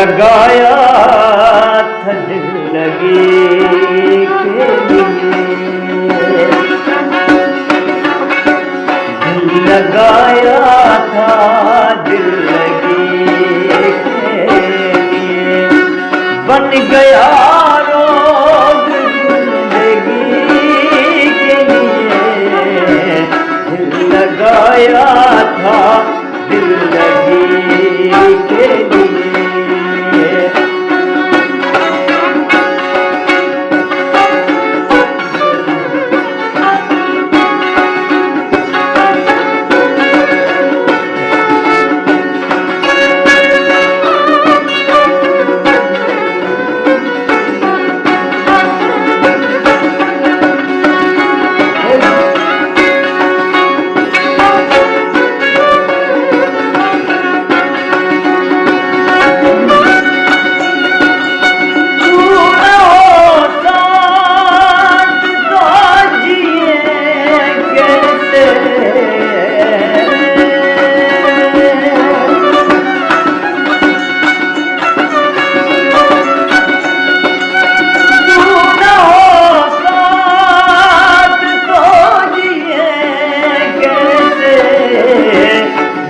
लगाया था जिंदगी के लिए, दिल लगाया था जिंदगी के लिए, बन गया रोग जिंदगी के लिए, दिल लगाया था जिंदगी के लिए।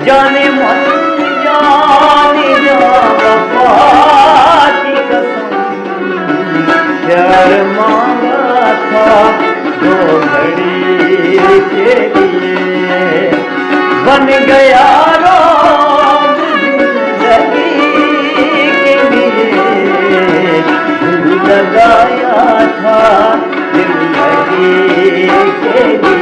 जाने मन जाने जा वफा की कसम, प्यार मांगा था दो घड़ी के लिए, बन गया रोग जिंदगी के लिए, दिल लगाया था जिंदगी के लिए।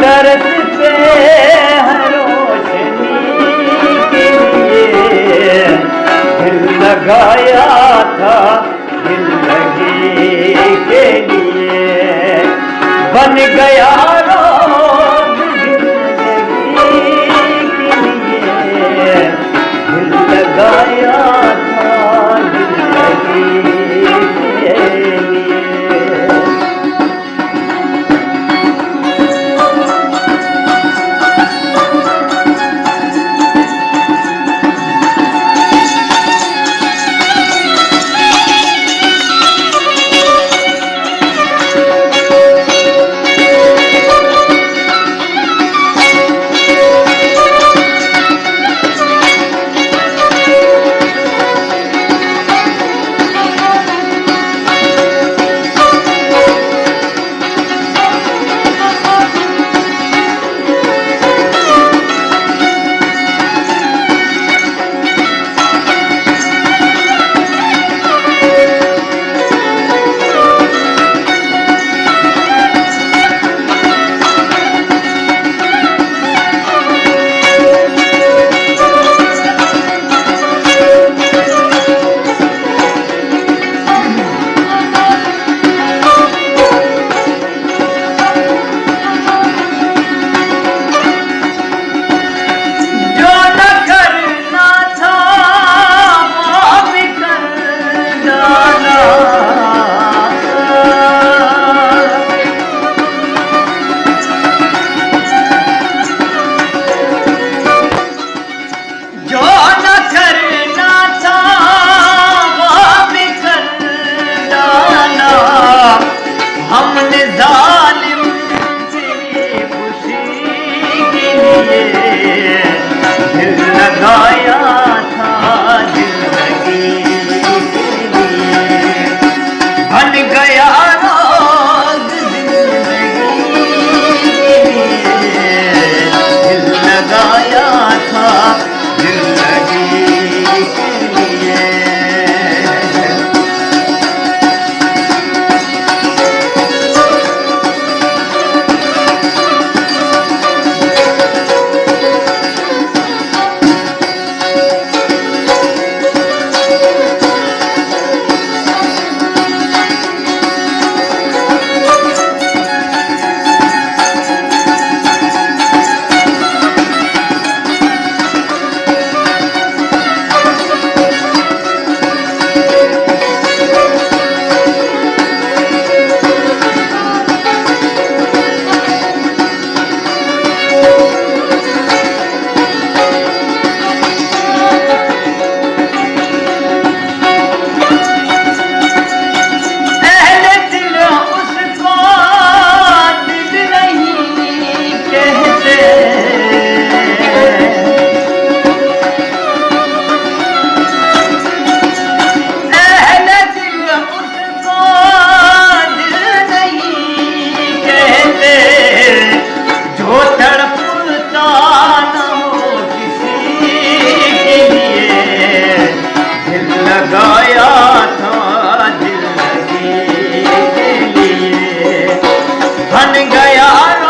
तरसते हैं रोशनी के लिए, दिल लगाया था जिंदगी के लिए, बन गया रोग जिंदगी के लिए, दिल लगाया था जिंदगी के लिए। यारो